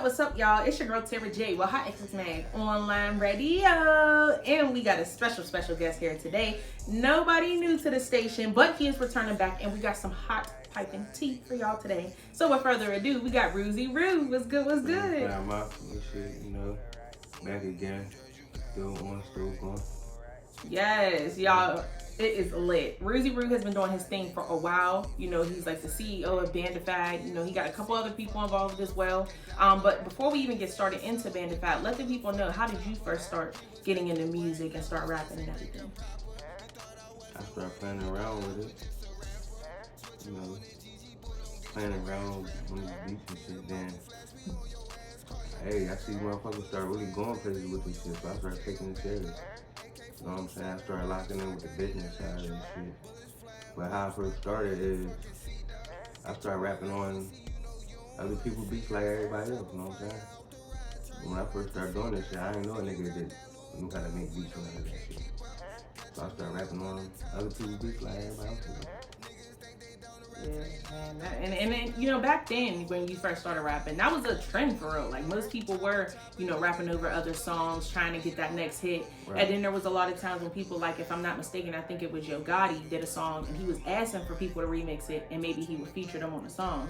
what's up, y'all? It's your girl Tara J with HotxXMag Online Radio, and we got a special guest here today. Nobody new to the station, but he is returning back, and we got some hot piping tea for y'all today. So, with further ado, we got Ruzee. What's good? What's good? Yeah, I'm out with shit, back again, still going. Yes, y'all. It is lit. Ruzee has been doing his thing for a while. He's like the CEO of Bandify. He got a couple other people involved as well. But before we even get started into Bandify, let the people know, how did you first start getting into music and start rapping and everything? I started playing around with it. Playing around on the beach and shit. Then, hey, I see motherfuckers start really going places with this shit, so I started taking it serious. You know what I'm saying? I started locking in with the business side of this shit. But how I first started is I started rapping on other people's beats like everybody else, you know what I'm saying? When I first started doing this shit, I didn't know a nigga that knew how to make beats and all that shit. So I started rapping on other people's beats like everybody else did. Yeah, man. And back then when you first started rapping, that was a trend for real. Like, most people were, rapping over other songs, trying to get that next hit. Right. And then there was a lot of times when people, like, if I'm not mistaken, I think it was Yo Gotti did a song and he was asking for people to remix it, and maybe he would feature them on the song.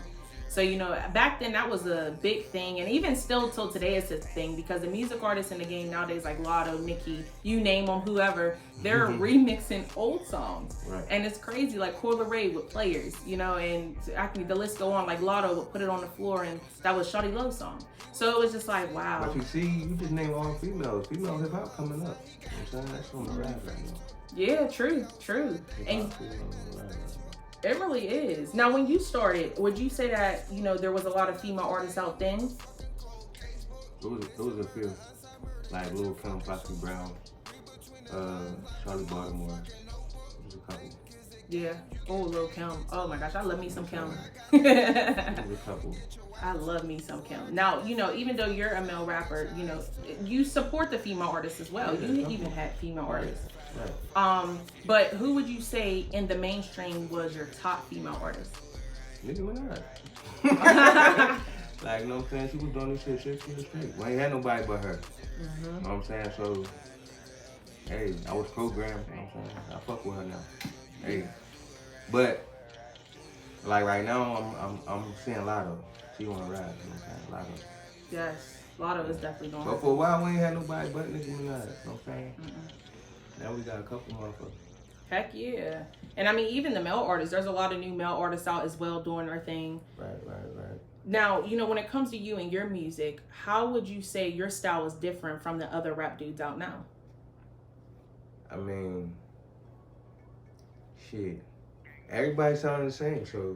So, back then that was a big thing, and even still till today it's a thing, because the music artists in the game nowadays, like Lotto, Nicki, you name them, whoever, they're remixing old songs. Right. And it's crazy, like Coi Leray with Players, and the list go on, like Lotto would put it on the floor, and that was Shawty Love's song. So it was just like, wow. But you see, you just name all females. Female hip hop coming up. You know what I'm saying? That's on the rise right now. Yeah, true. And it really is. Now, when you started, would you say that, there was a lot of female artists out then? It was a few. Like Lil Kim, Foxy Brown, Charlie Baltimore. It was a couple. Yeah. Oh, Lil Kim. Oh my gosh, I love me some Kim. It was a couple. I love me some Kim. Now, even though you're a male rapper, you support the female artists as well. Yeah, you even had female artists. Right. But who would you say in the mainstream was your top female artist? Nicki Minaj. Like, you know what I'm saying? She was doing this shit 6 years straight. We ain't had nobody but her. Mm-hmm. You know what I'm saying? So, hey, I was programmed. You know what I'm saying? I fuck with her now. Hey, but like right now, I'm seeing Lotto. She on the rise. You know what I'm saying? Lotto. Yes, Lotto is definitely doing. But for a while, we ain't had nobody but Nicki Minaj. You know what I'm saying? Now we got a couple motherfuckers. Heck yeah. And I mean, even the male artists, there's a lot of new male artists out as well doing their thing. Right. Now, when it comes to you and your music, how would you say your style is different from the other rap dudes out now? I mean, shit. Everybody sounding the same, so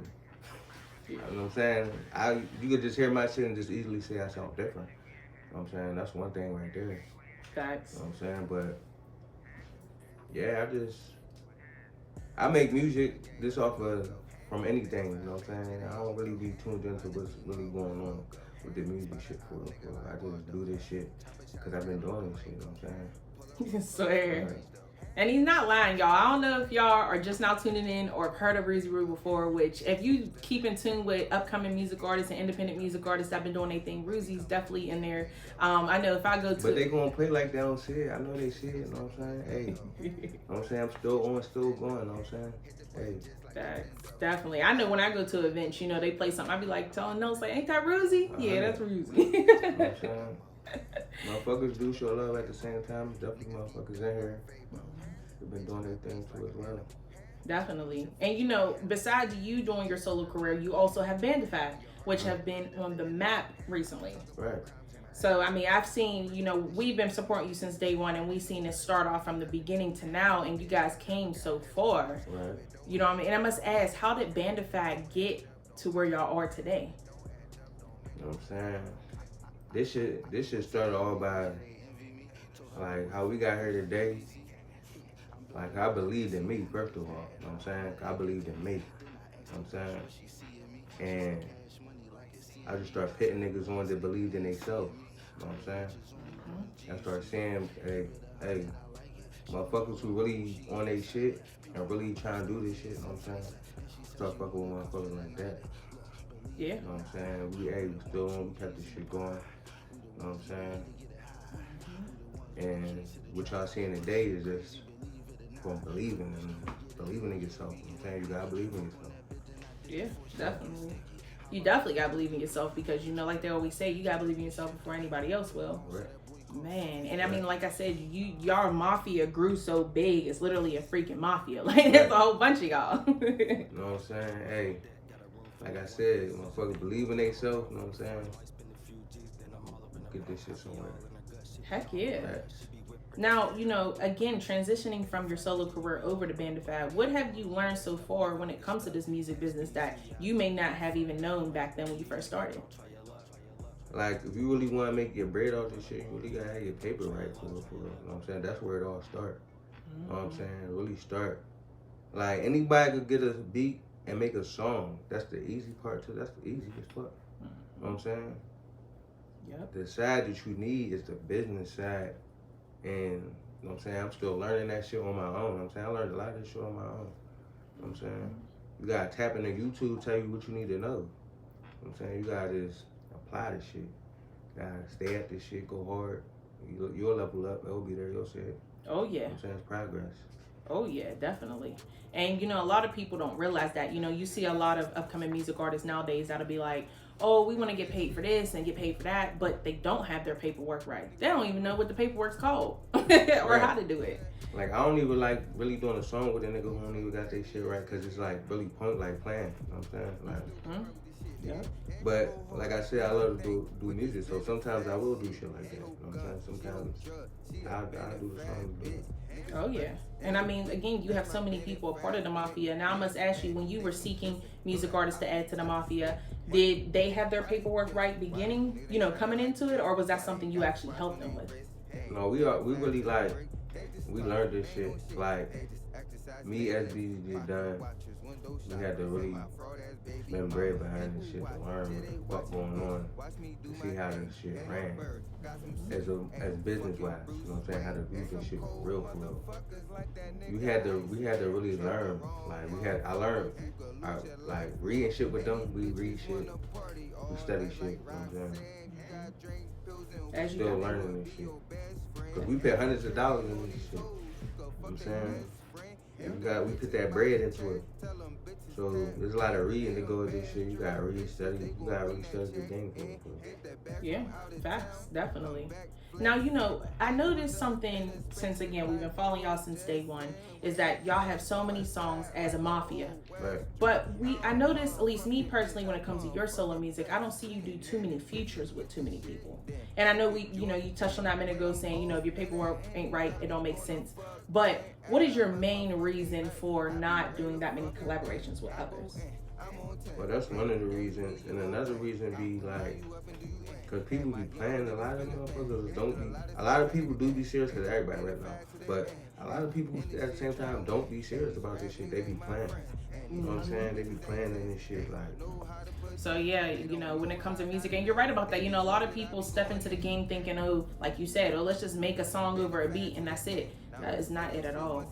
you know what I'm saying? You could just hear my shit and just easily say I sound different. You know what I'm saying? That's one thing right there. Facts. You know what I'm saying? But yeah, I make music just from anything, you know what I'm saying? I don't really be tuned into what's really going on with the music shit for real. I just do this shit because I've been doing this shit, you know what I'm saying? Swear. Right. And he's not lying, y'all. I don't know if y'all are just now tuning in or have heard of Ruzee before, which if you keep in tune with upcoming music artists and independent music artists that have been doing their thing, Ruzee's definitely in there. I know if I go to... But they gonna play like they don't see it. I know they see it, you know what I'm saying? Hey, you know what I'm saying? I'm still going, you know what I'm saying? Hey. Definitely. I know when I go to events, they play something. I be like telling Nelse, like, ain't that Ruzee? Yeah, that's Ruzee. You know what I'm saying? Motherfuckers do show love at the same time. Definitely motherfuckers in here. They've been doing their thing too as well. Definitely. And besides you doing your solo career, you also have Bandify, which have been on the map recently. Right. So, I mean, I've seen, we've been supporting you since day one, and we've seen it start off from the beginning to now, and you guys came so far. Right. You know what I mean? And I must ask, how did Bandify get to where y'all are today? You know what I'm saying? This shit started all by, like, how we got here today. Like, I believed in me, first of all. You know what I'm saying? I believed in me. You know what I'm saying? And I just started pitting niggas on that believed in themselves. You know what I'm saying? I started saying, hey, motherfuckers who really on their shit and really trying to do this shit, you know what I'm saying? Start fucking with motherfuckers like that. Yeah. You know what I'm saying? We still on, we kept this shit going. You know what I'm saying? And what y'all seeing today is just from believing in yourself. You know what I'm saying? You gotta believe in yourself. Yeah, definitely. You definitely gotta believe in yourself because like they always say, you gotta believe in yourself before anybody else will. Right. Man, and I mean, like I said, y'all mafia grew so big, it's literally a freaking mafia. Like, there's a whole bunch of y'all. You know what I'm saying? Hey, like I said, motherfuckers believe in themselves, you know what I'm saying? Get this shit somewhere. Heck yeah. Right. Now, again, transitioning from your solo career over to Band of Fab, what have you learned so far when it comes to this music business that you may not have even known back then when you first started? Like, if you really want to make your bread off this shit, you really gotta have your paper right for real. You know what I'm saying? That's where it all starts. You know what I'm saying? Really start. Like, anybody could get a beat and make a song. That's the easy part, too. That's the easiest part. You know what I'm saying? Yep. The side that you need is the business side. And, you know what I'm saying? I'm still learning that shit on my own. You know what I'm saying? I learned a lot of this shit on my own. You know what I'm saying? You gotta tap into YouTube, tell you what you need to know. You know what I'm saying? You gotta just apply this shit. You gotta stay at this shit, go hard. You'll level up, it'll be there, you'll see it. Oh, yeah. You know what I'm saying? It's progress. Oh, yeah, definitely. And, a lot of people don't realize that. You see a lot of upcoming music artists nowadays that'll be like, oh, we want to get paid for this and get paid for that, but they don't have their paperwork right. They don't even know what the paperwork's called or how to do it. Like, I don't even like really doing a song with a nigga who don't even got their shit right, because it's like really playing. You know what I'm saying? Like, Yeah. But like I said, I love to do music, so sometimes I will do shit like that. You know what I'm saying? Sometimes I'll do a song. Oh, yeah. And I mean, again, you have so many people a part of the mafia. Now I must ask you, when you were seeking music artists to add to the mafia, did they have their paperwork right beginning, coming into it, or was that something you actually helped them with? No, we really like, we learned this shit. Like, me, SB did done, we had to really spend bread behind this shit to learn what the fuck going on, to see how this shit ran. As business wise, you know what I'm saying, how to do this shit for real. We had to really learn. Like, I learned, like, reading shit with them. We read shit, we study shit. You know what I'm saying? Still learning this shit. Cause we pay hundreds of dollars in this shit. You know what I'm saying? And we put that bread into it. So there's a lot of reading to go with this shit. You gotta really study. You gotta really study the game for it. Yeah, facts, definitely. Now, I noticed something since, again, we've been following y'all since day one, is that y'all have so many songs as a mafia. Right. But I noticed, at least me personally, when it comes to your solo music, I don't see you do too many features with too many people. And I know you touched on that a minute ago saying, if your paperwork ain't right, it don't make sense. But what is your main reason for not doing that many collaborations with others? Well, that's one of the reasons. And another reason be like, because people be playing, a lot of motherfuckers don't be, a lot of people do be serious, because everybody right now, but a lot of people at the same time don't be serious about this shit. They be playing. You know what I'm saying? They be playing in this shit like. So yeah, when it comes to music, and you're right about that. A lot of people step into the game thinking, oh, like you said, let's just make a song over a beat and that's it. That is not it at all.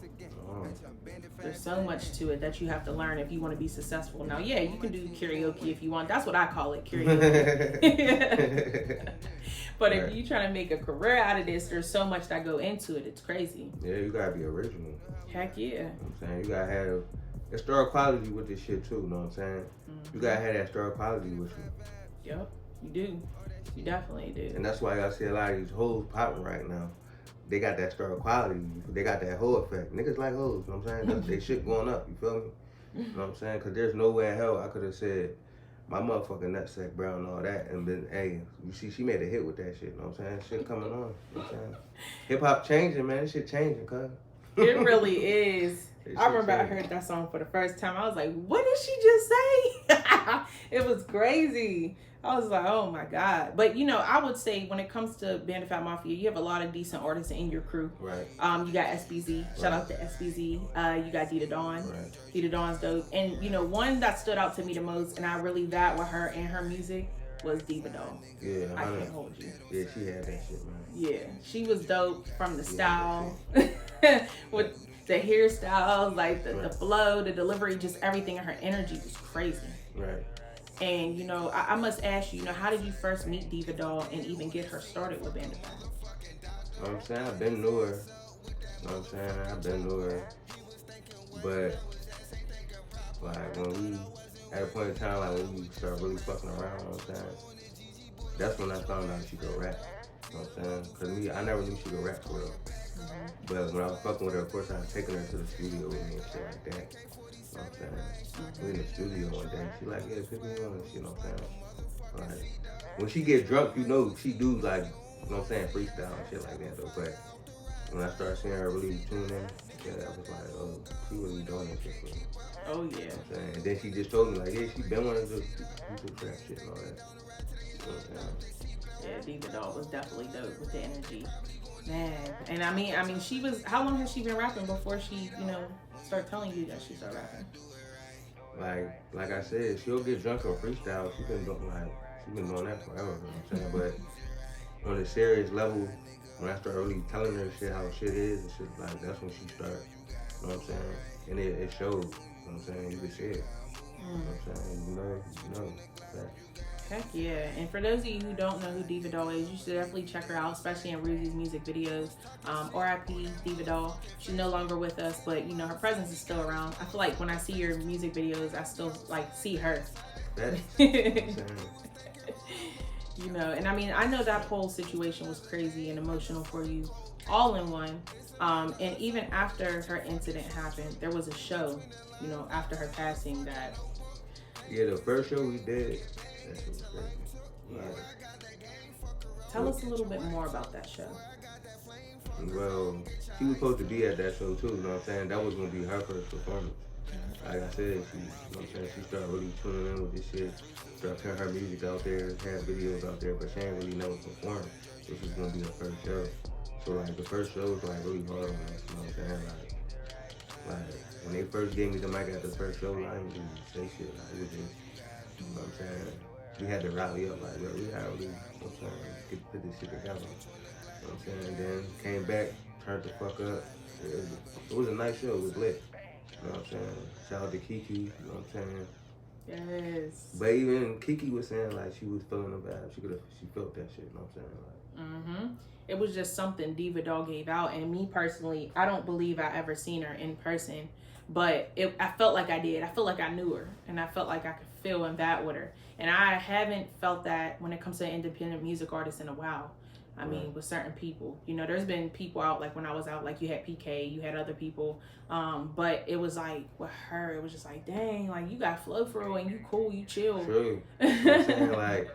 There's so much to it that you have to learn if you want to be successful. Now, yeah, you can do karaoke if you want. That's what I call it, karaoke. But if you're trying to make a career out of this, there's so much that go into it. It's crazy. Yeah, you gotta be original. Heck yeah. You know what I'm saying? You gotta have historic quality with this shit too, you know what I'm saying? You gotta have that historic quality with you. Yep, you do. You definitely do. And that's why I see a lot of these hoes popping right now. They got that star quality. They got that hoe effect. Niggas like hoes, you know what I'm saying? They shit going up, you feel me? You know what I'm saying? Because there's no way in hell I could have said my motherfucking nutsack brown and all that and been, hey, you see, she made a hit with that shit, you know what I'm saying? Shit coming on, you know what I'm saying? Hip-hop changing, man. This shit changing, cuz. It really is. I remember I heard that song for the first time. I was like, what did she just say? It was crazy. I was like, oh my God. But I would say when it comes to Band of Fab Mafia, you have a lot of decent artists in your crew. Right. You got SBZ. Shout out to SBZ. You got Dita Dawn. Right. Dita Dawn's dope. And one that stood out to me the most, and I really vibe with her and her music, was Diva Dawn. Yeah, I can't hold you. Yeah, she had that shit, man. Yeah, she was dope from the style, with the hairstyles, like the flow, the delivery, just everything. And her energy was crazy. Right. And, you know, I must ask you, you know, how did you first meet Diva Doll and even get her started with Band of Bath? You know what I'm saying? I've been knew her. You know what I'm saying? I've been knew her. But, like, when we, at a point in time, like, when we start really fucking around, you know what I'm saying? That's when I found out she could rap. You know what I'm saying? Because me, I never knew she could rap for real. But when I was fucking with her, of course, I was taking her to the studio with me and shit like that. You know what I'm saying? We in the studio one day. She like, yeah, pick me on and shit, you know what I'm saying? Like, when she get drunk, you know, she do like, you know what I'm saying, freestyle and shit like that though. But when I started seeing her really tune in, yeah, I was like, oh, she really doing that shit for me. Oh, yeah. You know what I'm saying? And then she just told me, like, yeah, she been wanting to do trap shit and all that. You know what I'm saying? Yeah, Diva Doll was definitely dope with the energy. Man. And I mean, she was, how long has she been rapping before she, you know, started telling you that she started rapping? Like I said, she'll get drunk on freestyle. She been doing that forever, you know what I'm saying? But on a serious level, when I start really telling her shit how shit is and shit, like that's when she started. You know what I'm saying? And it showed. You know what I'm saying? You can see it. You know what I'm saying? You know. That. Heck yeah. And for those of you who don't know who Diva Doll is, you should definitely check her out, especially in Ruzee's music videos. R.I.P. Diva Doll. She's no longer with us, but you know, her presence is still around. I feel like when I see your music videos, I still like see her. You know, and I mean, I know that whole situation was crazy and emotional for you, all in one. And even after her incident happened, there was a show, you know, after her passing that. Yeah, the first show we did, that shit was crazy. Yeah. Tell us a little bit more about that show. Well, she was supposed to be at that show too, you know what I'm saying? That was gonna be her first performance. Like I said, she, you know what I'm saying, she started really tuning in with this shit, started putting her music out there, had videos out there, but she ain't really never performed. This was gonna be her first show. So like the first show was like really hard on us, you know what I'm saying? Like when they first gave me the mic at the first show, I didn't even say shit. Like it was just, you know what I'm saying? We had to rally up, like, bro, we had to really, you know what I'm saying, put this shit together. You know what I'm saying? And then came back, turned the fuck up. It was a nice show, it was lit. You know what I'm saying? Shout out to Kiki, you know what I'm saying? Yes. But even Kiki was saying like she was feeling the vibe. She felt that shit, you know what I'm saying? Like, It was just something Diva Doll gave out, and me personally, I don't believe I ever seen her in person, but I felt like I did. I felt like I knew her, and I felt like I could feel and vibe with her. And I haven't felt that when it comes to independent music artists in a while. I mean, with certain people, you know, there's been people out, like when I was out, like you had PK, you had other people, but it was like with her, it was just like, dang, like you got flow for real, and you cool, you chill. True. You know what I'm saying? Like,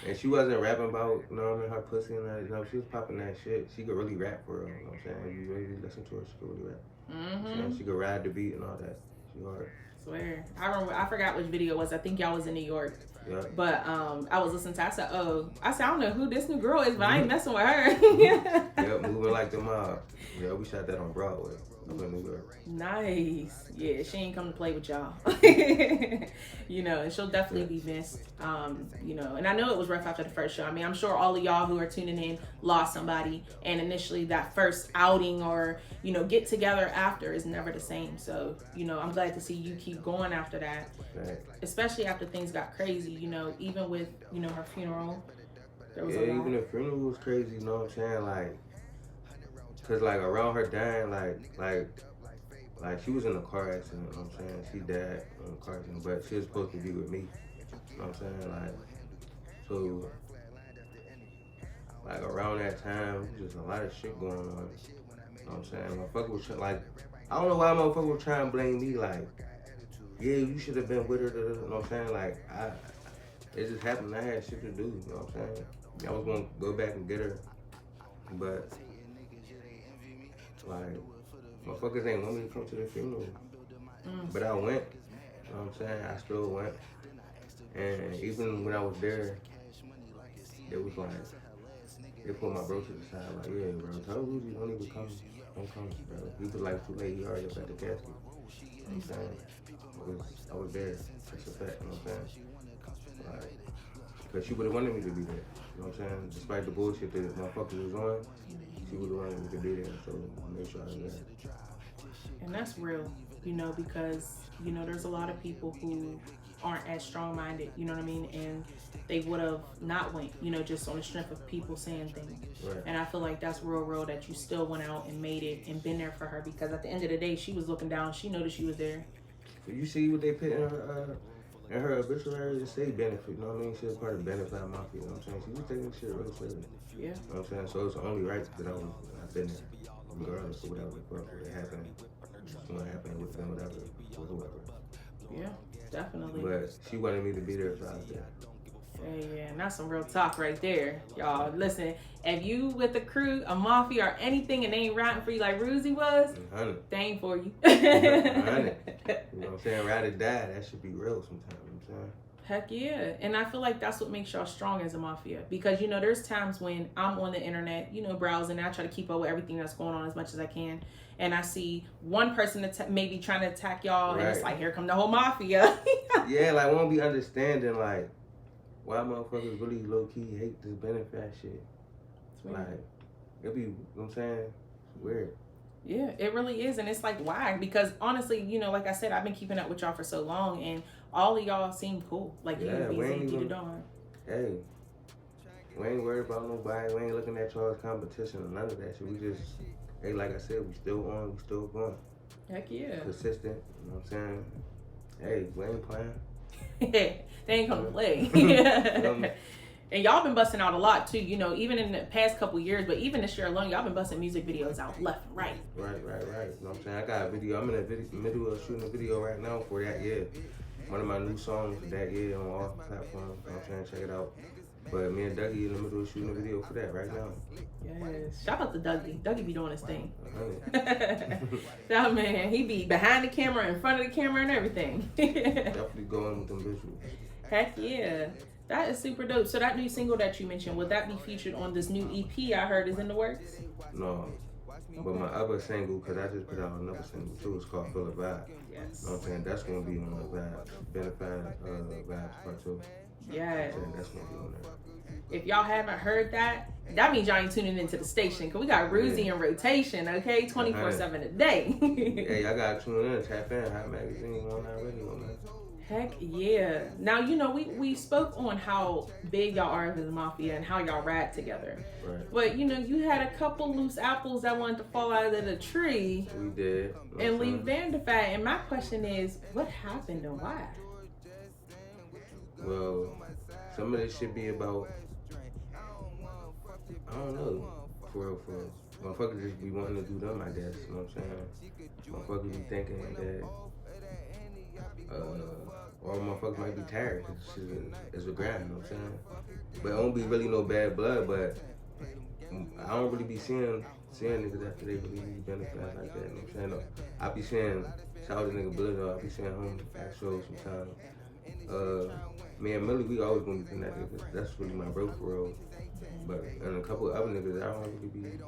and she wasn't rapping about, you know what I mean, her pussy and that, you know, she was popping that shit. She could really rap for real, you know what I'm saying? You really listen to her, she could really rap. She could ride the beat and all that. She hard. Swear. I forgot which video it was. I think y'all was in New York. Yeah. But I was listening to it. I said, I don't know who this new girl is, but I ain't messing with her. Yep, moving like the mob. Yeah, we shot that on Broadway. Nice. Yeah, she ain't come to play with y'all. You know, and she'll definitely be missed. You know, and I know it was rough after the first show. I mean, I'm sure all of y'all who are tuning in lost somebody, and initially that first outing or, you know, get together after is never the same. So, you know, I'm glad to see you keep going after that. Right. Especially after things got crazy, you know, even with, you know, her funeral. There was a lot. Even the funeral was crazy, you know what I'm saying? Like, cause like around her dying, like she was in a car accident, you know what I'm saying? She died in a car accident, but she was supposed to be with me, you know what I'm saying? Like, so, like around that time, just a lot of shit going on, you know what I'm saying? Motherfucker was like, I don't know why motherfucker was trying to blame me, like, yeah, you should have been with her, you know what I'm saying? Like, it just happened, I had shit to do, you know what I'm saying? I was gonna go back and get her, but, like, motherfuckers ain't want me to come to the funeral. But I went, you know what I'm saying? I still went. And even when I was there, it was like, they put my bro to the side, like, yeah, bro, tell Ruzee don't even come. Don't come, bro. He was like, too late, he already up at the casket. You know what I'm saying? I was there. That's a fact, you know what I'm saying? Like, because she would have wanted me to be there. You know what I'm saying? Despite the bullshit that motherfuckers was on, she would have wanted me to be there. So I made sure I was there. And that's real, you know, because, you know, there's a lot of people who aren't as strong-minded, you know what I mean? And they would have not went, you know, just on the strength of people saying things. Right. And I feel like that's real that you still went out and made it and been there for her, because at the end of the day, she was looking down. She noticed you was there. You see what they put in her obituary? It say benefit, you know what I mean? She was part of Benefit Mafia, you know what I'm saying? She was taking shit real serious. Yeah. You know what I'm saying? So it's only right that I've been there, regardless of whatever the fuck it happened. It's gonna happen with them, whatever, with whoever. Yeah, definitely. But she wanted me to be there, so I was there. Yeah, and that's some real talk right there. Y'all, listen, if you with a crew, a mafia, or anything, and they ain't riding for you like Ruzee was, they ain't for you. 100. You know what I'm saying? Ride or die, that should be real sometimes, you know what I'm saying? Heck yeah. And I feel like that's what makes y'all strong as a mafia. Because, you know, there's times when I'm on the internet, you know, browsing, and I try to keep up with everything that's going on as much as I can. And I see one person maybe trying to attack y'all, and it's like, here come the whole mafia. Yeah, like, won't be understanding, like, why motherfuckers really low-key hate this benefit shit. Like, it be, you know what I'm saying? It's weird. Yeah, it really is. And it's like, why? Because honestly, you know, like I said, I've been keeping up with y'all for so long, and all of y'all seem cool. Like, yeah, you ain't even, dawn. Hey, we ain't worried about nobody. We ain't looking at y'all as competition or none of that shit. We just, hey, like I said, we still on, we still going. Heck yeah. Consistent, you know what I'm saying? Hey, we ain't playing. They ain't gonna play. And y'all been busting out a lot too, you know, even in the past couple years, but even this year alone, y'all been busting music videos out left and right. Right. You know what I'm saying? I got a video. I'm in the middle of shooting a video right now for that year. One of my new songs for that year on all platforms. You know what I'm saying? Check it out. But me and Dougie in the middle of shooting a video for that right now. Yes. Shout out to Dougie. Dougie be doing his thing. That man, he be behind the camera, in front of the camera, and everything. Definitely going with them visuals. Heck yeah. That is super dope. So that new single that you mentioned, would that be featured on this new EP I heard is in the works? No. But my other single, because I just put out another single too, it's called Feel a Vibe. Yes. You know what I'm saying? That's going to be on the Vibes. Benefit Vibes Part 2. Yes. That's going to be on there. If y'all haven't heard that, that means y'all ain't tuning into the station, because we got Ruzee in rotation, okay? 24/7 a day. Hey, I got to tune in, tap in, Hot Magazine, HotxMagOnlineRadio, man. Heck yeah. Now, you know, we spoke on how big y'all are as a mafia and how y'all ride together. Right. But, you know, you had a couple loose apples that wanted to fall out of the tree. We did. And leave Vanderfat. And my question is, what happened and why? Well, some of this should be about, I don't know, for real. Motherfuckers just be wanting to do them, I guess, you know what I'm saying? Motherfuckers be thinking that, or motherfuckers might be tired, because it's a grind, you know what I'm saying? But it don't be really no bad blood, but I don't really be seeing niggas after they really benefit like that, you know what I'm saying? No, I be seeing, shout out to nigga Blizzard, I be seeing him at shows sometimes. Me and Millie, we always gonna be connected, because that's really my bro for real. But, and a couple of other niggas, I don't really be,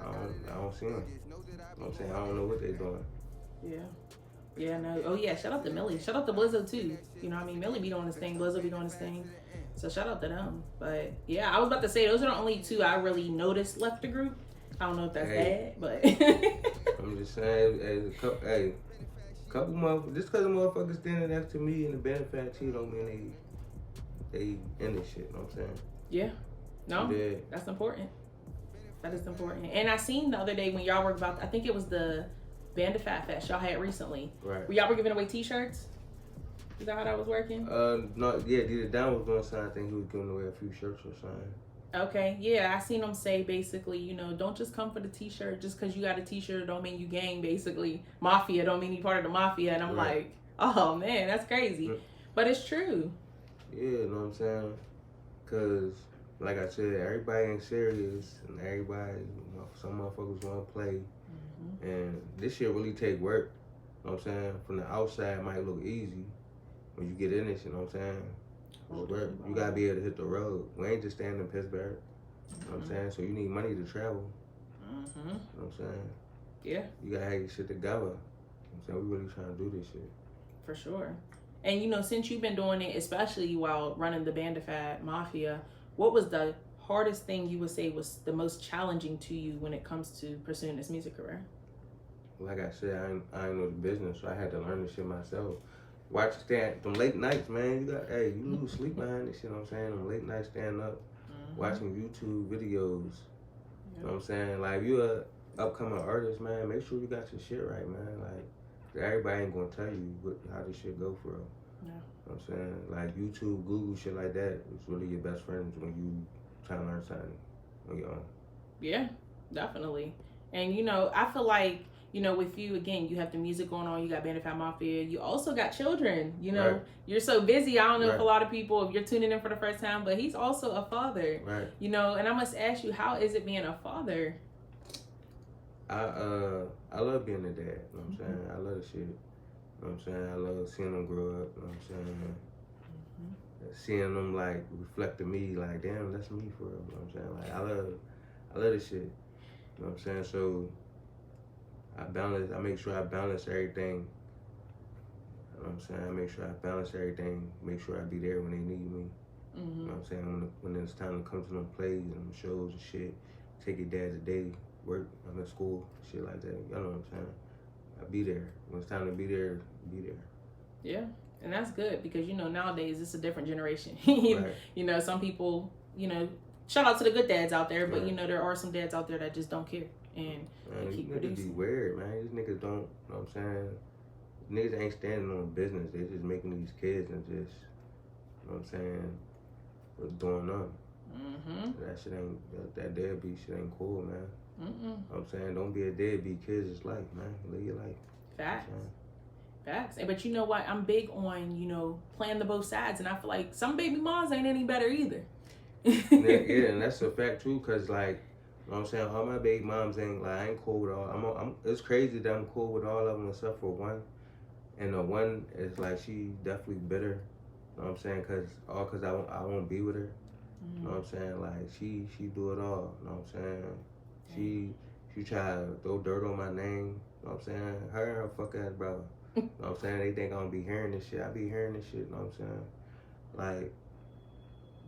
I don't see them. You know what I'm saying? I don't know what they doing. Yeah. Yeah, no. Oh, yeah. Shout out to Millie. Shout out to Blizzard, too. You know what I mean? Millie be doing his thing. Blizzard be doing his thing. So shout out to them. But, yeah, I was about to say, those are the only two I really noticed left the group. I don't know if that's bad, but. I'm just saying, couple motherfuckers, just because a motherfucker standing next to me in the benefit too don't mean they in this shit, you know what I'm saying? Yeah. No, that's important. That is important. And I seen the other day when y'all were about, I think it was the Bandafat Fest y'all had recently. Right. Where y'all were giving away t-shirts? Is that how that was working? No, yeah, D Down was doing something. I think he was giving away a few shirts or something. Okay, yeah, I seen him say basically, you know, don't just come for the t-shirt. Just because you got a t-shirt don't mean you gang, basically. Mafia don't mean you part of the mafia. And I'm like, oh man, that's crazy. But it's true. Yeah, you know what I'm saying? Because, like I said, everybody ain't serious. And everybody, you know, some motherfuckers want to play. Mm-hmm. And this shit really take work. You know what I'm saying? From the outside, it might look easy. When you get in this, you know what I'm saying? You gotta be able to hit the road. We ain't just staying in Pittsburgh. You know what I'm saying? So you need money to travel. Mm-hmm. You know what I'm saying? Yeah. You gotta have your shit together. You know what I'm saying? We really trying to do this shit. For sure. And you know, since you've been doing it, especially while running the Bandafat Mafia, what was the hardest thing you would say was the most challenging to you when it comes to pursuing this music career? Like I said, I ain't know the business, so I had to learn this shit myself. watch them late nights, man. You lose sleep behind this shit. You know what I'm saying? Them late nights standing up, watching YouTube videos. You know what I'm saying? Like, you a upcoming artist, man. Make sure you got your shit right, man. Like, everybody ain't gonna tell you how this shit go for real. Yeah. You know what I'm saying? Like, YouTube, Google, shit like that is really your best friends when you trying to learn something on your own. Yeah, definitely. And, I feel like, with you, again, you have the music going on, you got Benefit Mafia, you also got children, right. You're so busy. I don't know if a lot of people, if you're tuning in for the first time, but he's also a father, right. And I must ask you, how is it being a father? I love being a dad, you know what I'm saying? I love the shit, you know what I'm saying? I love seeing them grow up, you know what I'm saying? Seeing them, like, reflect to me, like, damn, that's me for real, you know what I'm saying? Like, I love this shit, you know what I'm saying? So, I make sure I balance everything. You know what I'm saying? I make sure I balance everything, make sure I be there when they need me. You know what I'm saying? When it's time to come to them plays and them shows and shit, take your dad today, work, I'm at school, shit like that. You know what I'm saying? I be there. When it's time to be there, be there. Yeah, and that's good because, nowadays it's a different generation. Right. Some people, shout out to the good dads out there, but, there are some dads out there that just don't care. And man, keep these producing. Niggas be weird, man. These niggas don't, you know what I'm saying? Niggas ain't standing on business. They just making these kids and just, you know what I'm saying, what's going on. That shit ain't, that deadbeat shit ain't cool, man. You know what I'm saying? Don't be a deadbeat. Kids is life, man. Live your life. Facts. Facts. But you know what? I'm big on, playing the both sides. And I feel like some baby moms ain't any better either. Yeah, and that's a fact, too, because, like, you know what I'm saying? All my baby moms ain't, like, I ain't cool with all. It's crazy that I'm cool with all of them except for one. And the one is, like, she definitely bitter. You know what I'm saying? Because I won't be with her. You know what I'm saying? Like, she do it all. You know what I'm saying? She try to throw dirt on my name. You know what I'm saying? Her and her fuck ass brother. You know what I'm saying? They think I'm gonna be hearing this shit. I be hearing this shit. You know what I'm saying? Like,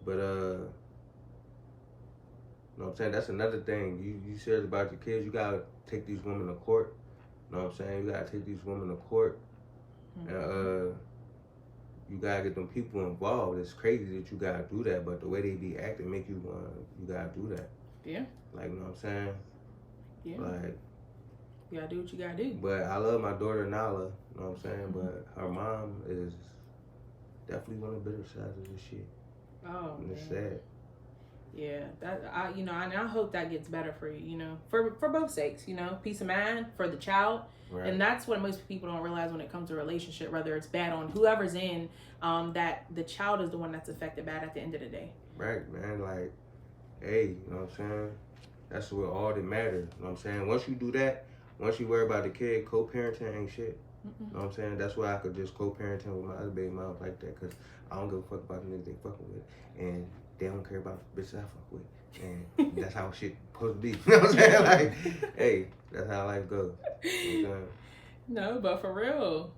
but, you know what I'm saying? That's another thing. You serious about your kids, you gotta take these women to court. You know what I'm saying? You gotta take these women to court. And you gotta get them people involved. It's crazy that you gotta do that, but the way they be acting make you gotta do that. Yeah. Like, you know what I'm saying? Yeah. Like, you gotta do what you gotta do. But I love my daughter Nala, you know what I'm saying? But her mom is definitely one of the better sides of this shit. Oh, and it's man. sad. Yeah, I hope that gets better for you, for both sakes, peace of mind for the child. Right. And that's what most people don't realize when it comes to a relationship, whether it's bad on whoever's in, that the child is the one that's affected bad at the end of the day. Right, man. Like, hey, you know what I'm saying? That's what all that matters. You know what I'm saying? Once you do that, once you worry about the kid, co-parenting ain't shit. You know what I'm saying? That's why I could just co-parenting with my other baby moms like that, because I don't give a fuck about the niggas they fucking with. And they don't care about the bitches I fuck with. And that's how shit supposed to be. You know what I'm saying? Like, hey, that's how life goes. You know what I'm saying? No, but for real.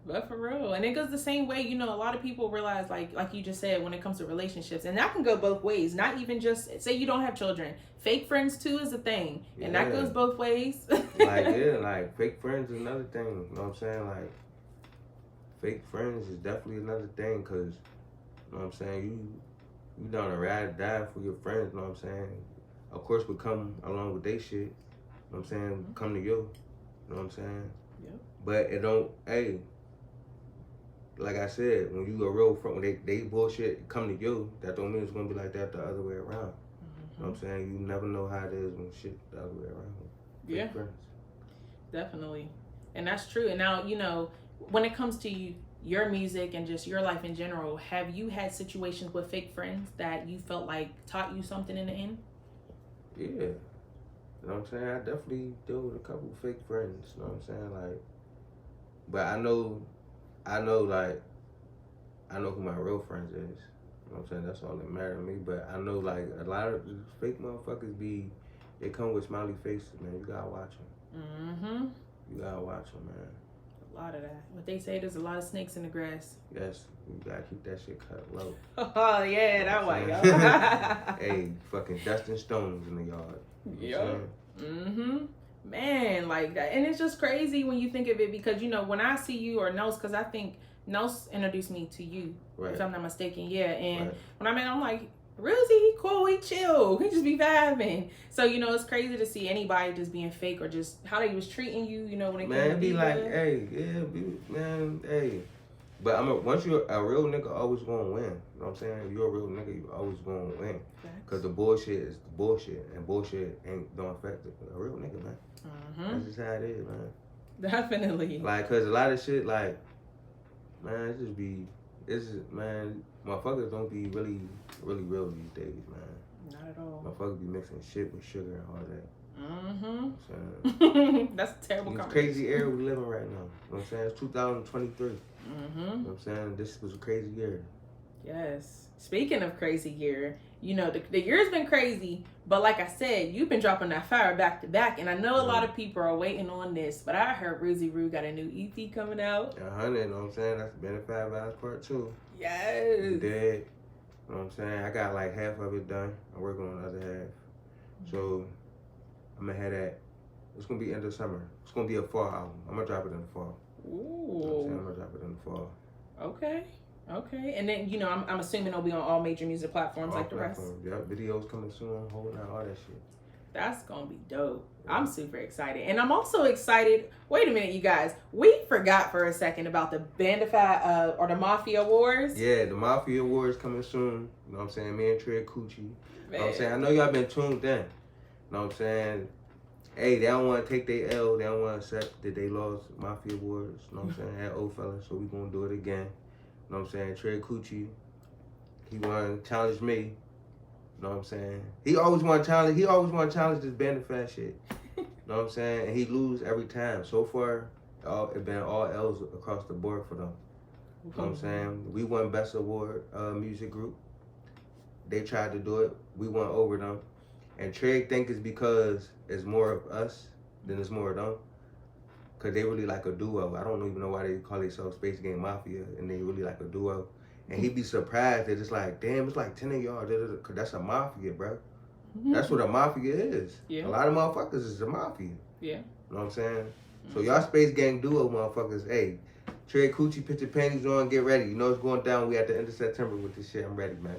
And it goes the same way, a lot of people realize, like you just said, when it comes to relationships, and that can go both ways, not even just, say you don't have children. Fake friends, too, is a thing. And that goes both ways. like, fake friends is another thing. You know what I'm saying? Like, fake friends is definitely another thing, because, you know what I'm saying, you down to ride or die for your friends, you know what I'm saying? Of course, we come along with they shit, you know what I'm saying? Come to you know what I'm saying? Yep. But it don't, hey, like I said, when you a real friend, when they bullshit come to you, that don't mean it's gonna be like that the other way around. You know what I'm saying? You never know how it is when shit the other way around. Yeah, friends. Definitely. And that's true. And now, when it comes to your music and just your life in general, have you had situations with fake friends that you felt like taught you something in the end? Yeah. You know what I'm saying? I definitely deal with a couple of fake friends, you know what I'm saying? Like, but I know who my real friends is. You know what I'm saying? That's all that matters to me. But I know, like, a lot of fake motherfuckers they come with smiley faces, man. You gotta watch them. You gotta watch them, man. A lot of that. What they say, there's a lot of snakes in the grass. Yes, you gotta keep that shit cut low. Oh, yeah, that way, y'all. Hey, fucking dusting stones in the yard. Yep. Man, like that. And it's just crazy when you think of it, because, when I see you or Nelse, because I think Nelse introduced me to you, right. if I'm not mistaken. Yeah, and right. when I met him, I'm like, Ruzee, he cool, he chill, he just be vibing. So, you know, it's crazy to see anybody just being fake or just how they was treating you, you know, when it came to be like, good. hey, yeah, man, hey. But once you're a real nigga, always gonna win. You know what I'm saying? If you're a real nigga, you always gonna win. Because the bullshit is the bullshit, and bullshit don't affect a real nigga, man. That's just how it is, man. Definitely. Like, cause a lot of shit, like, man, man, motherfuckers don't be really real these days, man. Not at all. Motherfuckers be mixing shit with sugar and all that. That's a terrible It's conversation. crazy era we living right now. You know what I'm saying? It's 2023. You know what I'm saying? This was a crazy year. Yes. Speaking of crazy year, you know, the year's been crazy, but like I said, you've been dropping that fire back to back, and I know a lot of people are waiting on this, but I heard Ruzee Roo got a new EP coming out. 100, you know what I'm saying? That's Benefit Vibes Part 2. Yes. You dead. You know what I'm saying? I got like half of it done. I'm working on the other half. So, I'm gonna have that. It's gonna be end of summer. It's gonna be a fall album. I'm gonna drop it in the fall. Ooh. You know what I'm saying? I'm gonna drop it in the fall. Okay. And then, you know, I'm assuming it'll be on all major music platforms all like platforms. the rest. Yep, videos coming soon, holding out all that shit. That's gonna be dope. Yeah. I'm super excited. And I'm also excited. Wait a minute, you guys. We forgot for a second about the Bandify or the Mafia Awards. Yeah, the Mafia Awards coming soon. You know what I'm saying? Me and Trey Coochie. You know what I'm saying? I know y'all been tuned in. You know what I'm saying? Hey, they don't want to take their L. They don't want to accept that they lost Mafia Awards. You know what I'm saying? That old fella. So we going to do it again. You know what I'm saying? Trey Coochie, he want to challenge me. You know what I'm saying? He always want to challenge this Bandify shit. You know what I'm saying? And he lose every time. So far, it been all L's across the board for them. You know what I'm saying? We won Best Award Music Group. They tried to do it. We won over them. And Trey think it's because it's more of us than it's more of them. Because they really like a duo. I don't even know why they call themselves Space Game Mafia. And they really like a duo. And he'd be surprised that it's like, damn, it's like 10 of y'all. Because that's a mafia, bro. That's what a mafia is. Yeah. A lot of motherfuckers is a mafia. Yeah. You know what I'm saying? So y'all Space Gang duo motherfuckers, hey, Trey Coochie, put your panties on, get ready. You know it's going down. We at the end of September with this shit. I'm ready, man.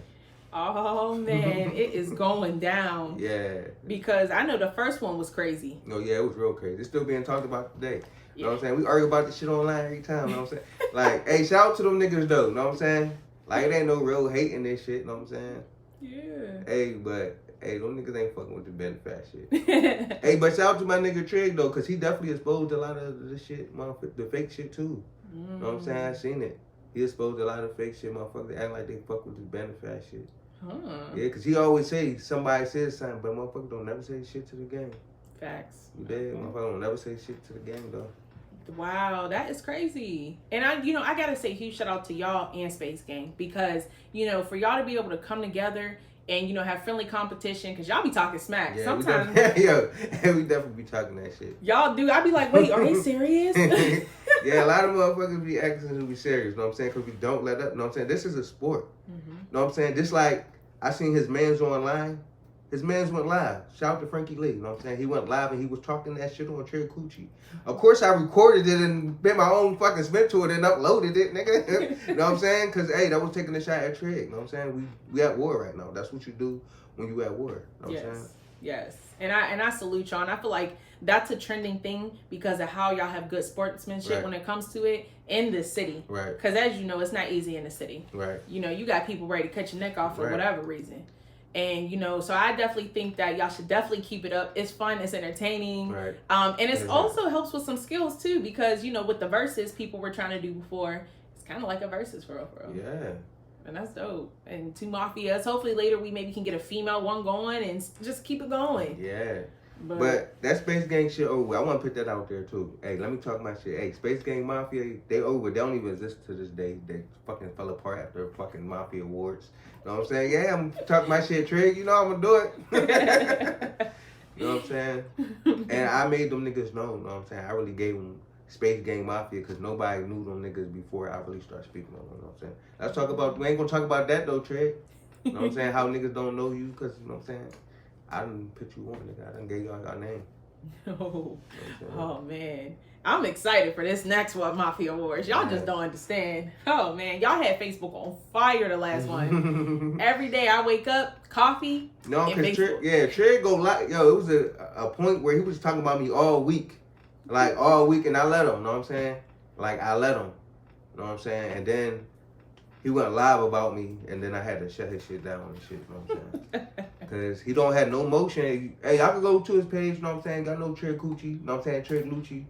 Oh, man, it is going down. Yeah. Because I know the first one was crazy. No, yeah, it was real crazy. It's still being talked about today. You know what I'm saying? We argue about this shit online every time. You know what I'm saying? Like, hey, shout out to them niggas, though. You know what I'm saying? Like, it ain't no real hate in this shit. You know what I'm saying? Yeah. Hey, but, hey, them niggas ain't fucking with the Benefit shit. Hey, but shout out to my nigga Trig, though, because he definitely exposed a lot of the shit, the fake shit, too. You know what I'm saying? I seen it. He exposed a lot of fake shit. Motherfuckers they act like they fuck with this Benefit shit. Yeah, because he always say somebody says something, but motherfuckers don't never say shit to the game. Facts. You dead? Motherfuckers don't never say shit to the game, though. Wow, that is crazy. And I gotta say huge shout out to y'all and Space Gang because, for y'all to be able to come together and, have friendly competition because y'all be talking smack. Yeah, sometimes. We definitely be talking that shit. Y'all do. I be like, wait, are they serious? Yeah, a lot of motherfuckers be acting to be serious, you know what I'm saying? Because we don't let up, you know what I'm saying? This is a sport. You know what I'm saying? Just like I seen his mans online. His mans went live. Shout out to Frankie Lee, you know what I'm saying? He went live and he was talking that shit on Trey Coochie. Of course, I recorded it and bit my own fucking spin to it and uploaded it, nigga. You know what I'm saying? Because, hey, that was taking a shot at Trey, you know what I'm saying? We at war right now. That's what you do when you at war. You know what I'm saying? Yes. And I salute y'all. And I feel like that's a trending thing because of how y'all have good sportsmanship when it comes to it in the city. Right. Because as you know, it's not easy in the city. Right. You got people ready to cut your neck off for whatever reason. And, so I definitely think that y'all should definitely keep it up. It's fun. It's entertaining. Right. And it's also helps with some skills, too, because, with the verses people were trying to do before, it's kind of like a versus for real. Yeah. And that's dope. And 2 mafias. Hopefully later we maybe can get a female one going and just keep it going. Yeah. But that Space Gang shit over. I want to put that out there, too. Hey, let me talk my shit. Hey, Space Gang Mafia, they over. They don't even exist to this day. They fucking fell apart after fucking Mafia Awards. You know what I'm saying? Yeah, I'm talking my shit, Trig. I'm going to do it. You know what I'm saying? And I made them niggas know. You know what I'm saying? I really gave them Space Gang Mafia because nobody knew them niggas before I really started speaking on them. You know what I'm saying? Let's talk about, we ain't going to talk about that, though, Trig. You know what I'm saying? How niggas don't know you because, you know what I'm saying? I done put you on, nigga. I done gave y'all name. Oh, oh man. I'm excited for this next one, Mafia Awards. Y'all just don't understand. Oh man, y'all had Facebook on fire the last one. Every day I wake up, coffee. No, because Trey go like, yo, it was a point where he was talking about me all week. Like all week, and I let him, know what I'm saying? Like I let him, know what I'm saying? And then he went live about me, and then I had to shut his shit down and shit, know what I'm saying? Because he don't have no motion. Hey, I can go to his page, know what I'm saying? Got no Trey Coochie, know what I'm saying? Trey Lucci.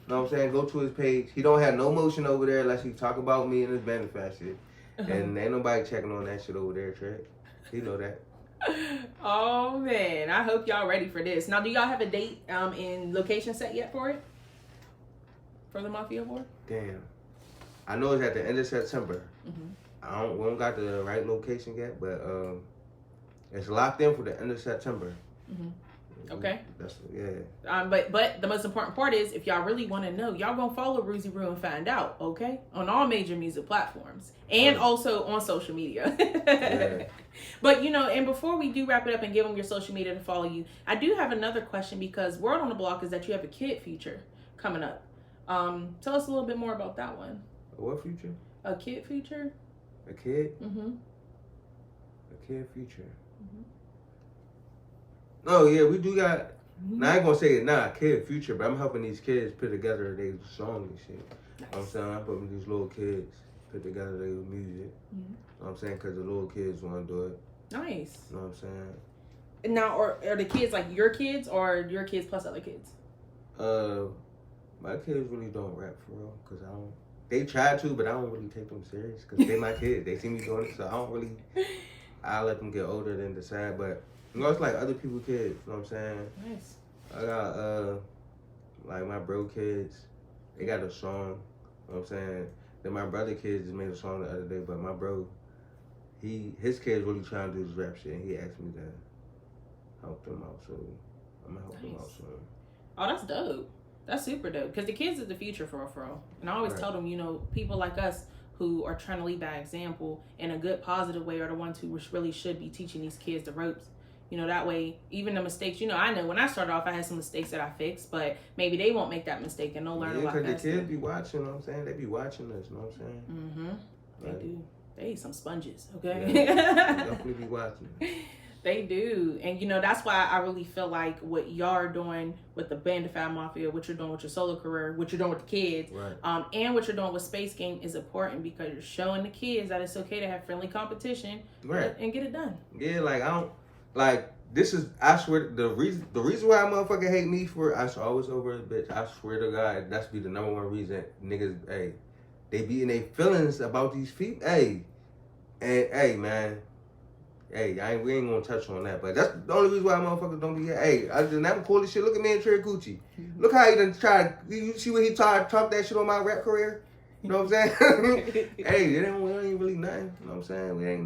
Know what I'm saying? Go to his page. He don't have no motion over there unless he talk about me and his benefit shit. And ain't nobody checking on that shit over there, Trey. He know that. Oh man, I hope y'all ready for this. Now, do y'all have a date and location set yet for it? For the Mafia Award? Damn. I know it's at the end of September. Mm-hmm. We don't got the right location yet, but it's locked in for the end of September. Mm-hmm. Okay. That's But the most important part is, if y'all really want to know, y'all gonna follow Ruzee and find out, okay? On all major music platforms and also on social media. Yeah. But and before we do wrap it up and give them your social media to follow you, I do have another question, because word on the block is that you have a kid feature coming up. Tell us a little bit more about that one. What feature? A kid feature. A kid? Mm-hmm. A kid feature. Mm-hmm. Oh yeah, we do got. Now I ain't gonna say it now, kid future, but I'm helping these kids put together their song and shit. Nice. You know what I'm saying? I'm helping these little kids put together their music. Mm-hmm. You know what I'm saying? Because the little kids want to do it. Nice. You know what I'm saying? Now, are the kids like your kids or your kids plus other kids? My kids really don't rap for real, because I don't. They try to, but I don't really take them serious because they my kids. They see me doing it, so I don't really. I let them get older then decide, but. It's like other people's kids, you know what I'm saying? Nice. I got, like my bro kids, they got a song, you know what I'm saying? Then my brother kids just made a song the other day, but my bro, his kids really trying to do this rap shit, and he asked me to help them out, so I'm gonna help them out soon. Oh, that's dope. That's super dope, because the kids is the future for real. And I always tell them, people like us who are trying to lead that example in a good, positive way are the ones who really should be teaching these kids the ropes. That way, even the mistakes, I know when I started off, I had some mistakes that I fixed, but maybe they won't make that mistake and they'll learn a lot faster. Because the kids be watching, you know what I'm saying? They be watching us, you know what I'm saying? Mm-hmm. They do. They eat some sponges, okay? Yeah, they definitely be watching. They do. And, that's why I really feel like what y'all are doing with the Bandify Mafia, what you're doing with your solo career, what you're doing with the kids, right. And what you're doing with Space Game is important, because you're showing the kids that it's okay to have friendly competition, right, and get it done. Yeah, this is, I swear, the reason why motherfucker hate me for, I always over a bitch, I swear to God, that's be the number one reason niggas, they be in their feelings about these people, man, we ain't gonna touch on that, but that's the only reason why motherfuckers don't be here. I just never cool this shit. Look at me and Trey Coochie. Look how he done tried, you see what he tried to talk that shit on my rap career? You know what I'm saying? It ain't really nothing, you know what I'm saying? It ain't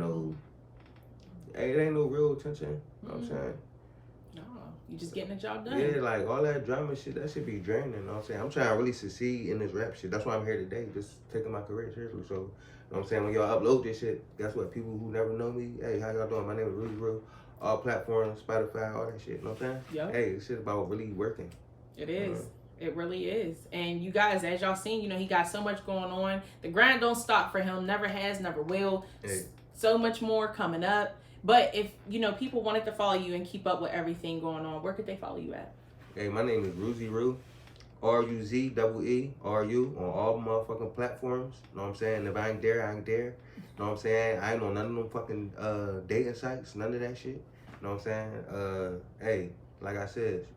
no real attention. You know what I'm saying? No, you just getting the job done. Yeah, like all that drama shit, that should be draining. You know what I'm saying? I'm trying to really succeed in this rap shit. That's why I'm here today, just taking my career seriously. So, you know what I'm saying? When y'all upload this shit, guess what? People who never know me, hey, how y'all doing? My name is Ruzee. All platforms, Spotify, all that shit. You know what I'm saying? Yep. Hey, this shit about really working. It is. It really is. And you guys, as y'all seen, he got so much going on. The grind don't stop for him. Never has, never will. Hey. So much more coming up. But if, people wanted to follow you and keep up with everything going on, where could they follow you at? Hey, my name is Ruzee, RUZEERU, on all motherfucking platforms. You know what I'm saying? If I ain't there, I ain't there. You know what I'm saying? I ain't on none of them fucking dating sites, none of that shit. You know what I'm saying? Like I said,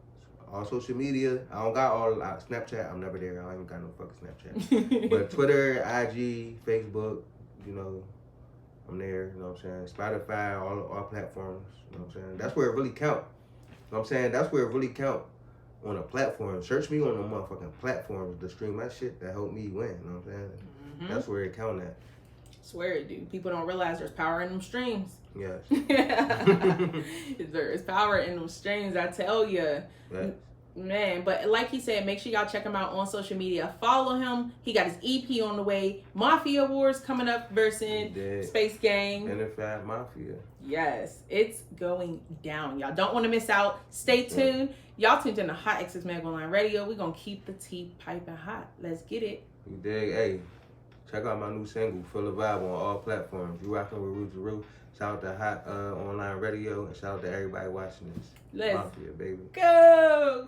all social media, I don't got all Snapchat, I'm never there. I ain't got no fucking Snapchat. But Twitter, IG, Facebook, I'm there, you know what I'm saying? Spotify, all platforms, you know what I'm saying? That's where it really count. You know what I'm saying? That's where it really count. On a platform. Search me on the motherfucking platforms to stream my shit that help me win, you know what I'm saying? Mm-hmm. That's where it count at. Swear it, dude. People don't realize there's power in them streams. Yes. There's power in them streams, I tell you. Right. Man, but like he said, make sure y'all check him out on social media. Follow him. He got his EP on the way. Mafia Awards coming up versus Space Gang. Bandify Mafia. Yes, it's going down. Y'all don't want to miss out. Stay tuned. Y'all tuned in to HotxXMag Online Radio. We're going to keep the tea piping hot. Let's get it. You dig? Hey, check out my new single, Feel the Vibe, on all platforms. You rocking with Ruzee. Shout out to Hot Online Radio, and shout out to everybody watching this. Let's Mafia, baby. go.